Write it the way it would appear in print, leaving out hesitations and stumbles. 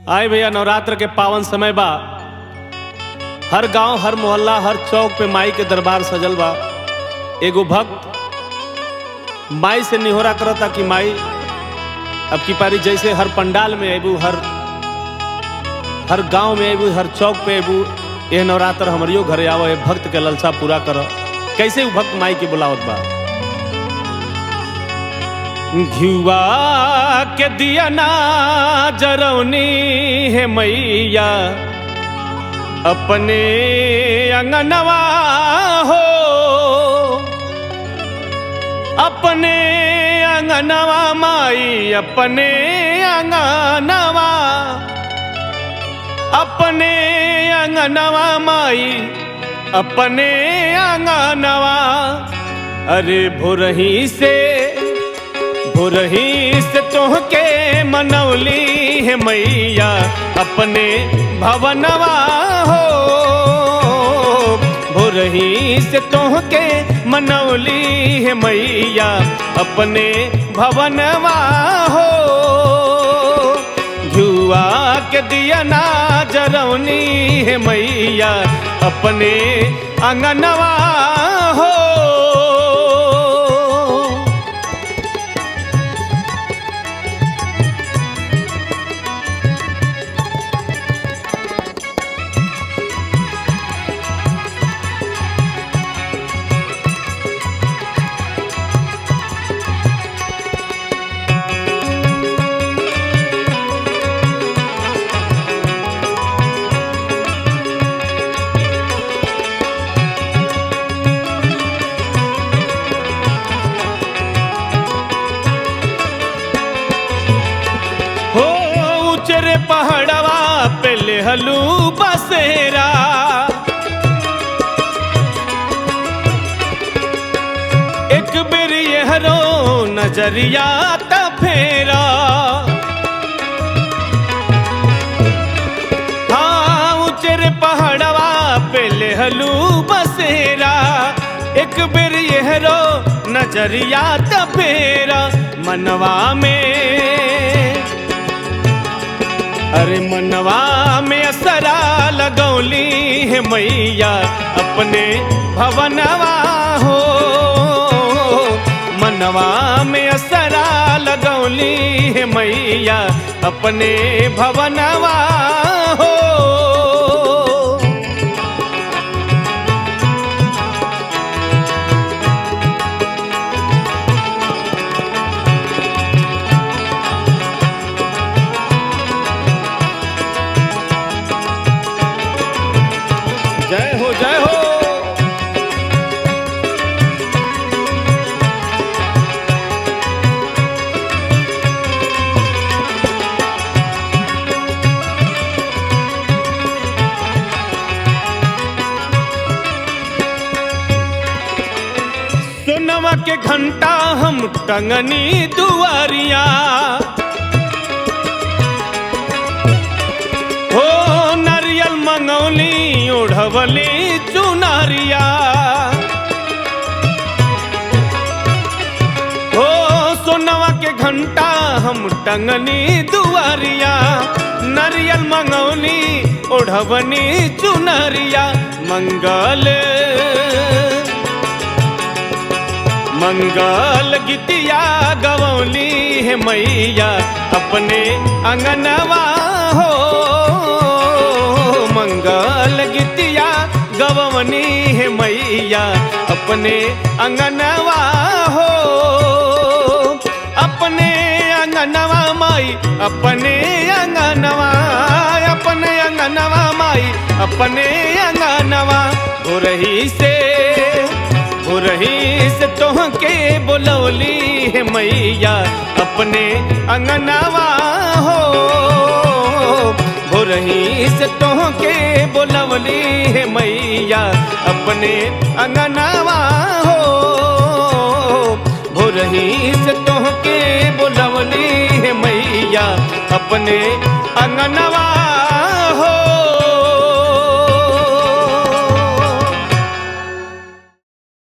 आए भैया, नवरात्र के पावन समय बा। हर गांव, हर मोहल्ला, हर चौक पे माई के दरबार सजल बा। एगो भक्त माई से निहोरा करता कि माई अब की पारी जैसे हर पंडाल में अबू, हर गांव में अबू, हर चौक पे अबू, यह नवरात्र हमरियो घरे आवे, भक्त के ललसा पूरा कर। कैसे वो भक्त माई के बुलावत बा। घिवा के दिया ना जरौनी है मैया अपने अंगनवा हो, अपने अंगनवा माई, अपने अंगनवा, अपने अंगनवा माई, अपने अंगनवा। अरे भोरही से तोहके मनौली है मैया अपने भवनवा हो। भोरही से तोहके मनौली है मैया अपने भवनवा हो। घुआ के दिया ना जरौनी है मैया अपने अंगनवा हो। पहाड़वा पे लेहलू बसेरा, एक बेर यहरो नजरिया त फेरा। हाँ ऊंचे पहाड़वा पे लेहलू बसेरा, एक बेर यहरो नजरिया त फेरा। मनवा में, अरे मनवा में असरा लगौली है मैया अपने भवनवा हो। मनवा में असरा लगौली है मैया अपने भवनवा हो। जय हो, जय हो। सोनवा के घंटा हम टंगनी दुआरिया हो, नारियल मंगौली ओढ़वली चुनारिया हो। सोनवा के घंटा हम टंगनी दुआरिया, नारियल मंगौली ओढ़वनी चुनारिया। मंगल गीतिया गवौली है मैया अपने अंगनवा हो। मंगल गीतिया गवनी है मैया अपने अंगनवा हो। अपने अंगनवा माई, अपने अंगनवा, अपने अंगनवा माई, अपने अंगनवा। भोरही से तोहके बुलौली है मैया अपने अंगनवा हो। भोरही से तोहके बुलवली है मैया अपने अंगनवा हो। भोरही से तोहके बुलवली है मैया अपने अंगनवा।